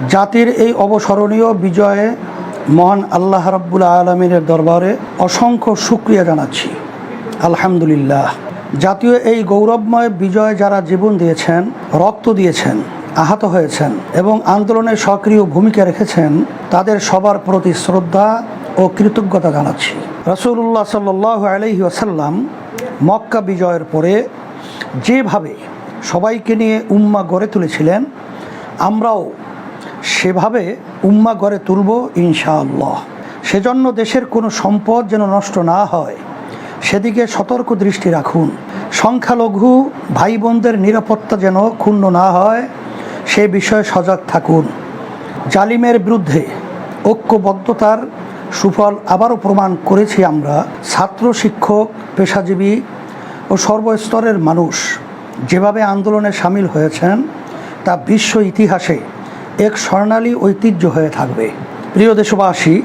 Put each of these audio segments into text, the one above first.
জাতির এই অবস্মরণীয় বিজয়ে মহান আল্লাহ রাব্বুল আলামিনের দরবারে অসংখ্য শুকরিয়া জানাচ্ছি। আলহামদুলিল্লাহ। জাতীয় এই গৌরবময় বিজয়ে যারা জীবন দিয়েছেন, রক্ত দিয়েছেন, আহত হয়েছেন এবং আন্দোলনে সক্রিয় ভূমিকা রেখেছেন, তাদের সবার প্রতি শ্রদ্ধা ও কৃতজ্ঞতা জানাচ্ছি। রাসূলুল্লাহ সাল্লাল্লাহু আলাইহি ওয়াসাল্লাম মক্কা বিজয়ের পরে যেভাবে সবাইকে নিয়ে উম্মাহ গড়ে তুলেছিলেন, আমরাও সেভাবে উম্মাহ গড়ে তুলব ইনশাআল্লাহ। সেজন্য দেশের কোনো সম্পদ যেন নষ্ট না হয়, সেদিকে সতর্ক দৃষ্টি রাখুন। সংখ্যালঘু ভাই বোনদের নিরাপত্তা যেন ক্ষুণ্ণ না হয়, সে বিষয়ে সজাগ থাকুন। জালিমের বিরুদ্ধে ঐক্যবদ্ধতার সুফল আবারও প্রমাণ করেছি আমরা। ছাত্র, শিক্ষক, পেশাজীবী ও সর্বস্তরের মানুষ যেভাবে আন্দোলনে সামিল হয়েছেন, তা বিশ্ব ইতিহাসে এক স্বর্ণালী ঐতিহ্য হয়ে থাকবে। প্রিয় দেশবাসী,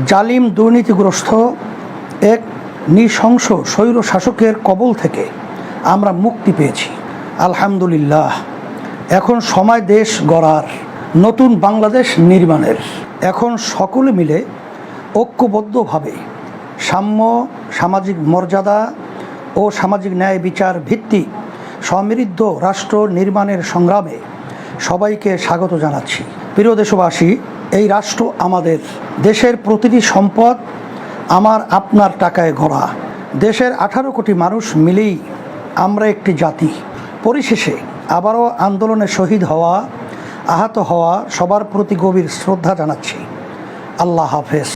জালিম দুর্নীতিগ্রস্ত এক নৃশংস স্বৈর শাসকের কবল থেকে আমরা মুক্তি পেয়েছি, আলহামদুলিল্লাহ। এখন সময় দেশ গড়ার, নতুন বাংলাদেশ নির্মাণের। এখন সকলে মিলে ঐক্যবদ্ধভাবে সাম্য, সামাজিক মর্যাদা ও সামাজিক ন্যায় বিচার ভিত্তিক সমৃদ্ধ রাষ্ট্র নির্মাণের সংগ্রামে সবাইকে স্বাগত জানাচ্ছি। প্রিয় দেশবাসী, এই রাষ্ট্র আমাদের। দেশের প্রতিটি সম্পদ আমার আপনার টাকায় গড়া। দেশের 18 কোটি মানুষ মিলেই আমরা একটি জাতি। পরিশেষে আবারও আন্দোলনে শহীদ হওয়া, আহত হওয়া সবার প্রতি গভীর শ্রদ্ধা জানাচ্ছি। আল্লাহ হাফেজ।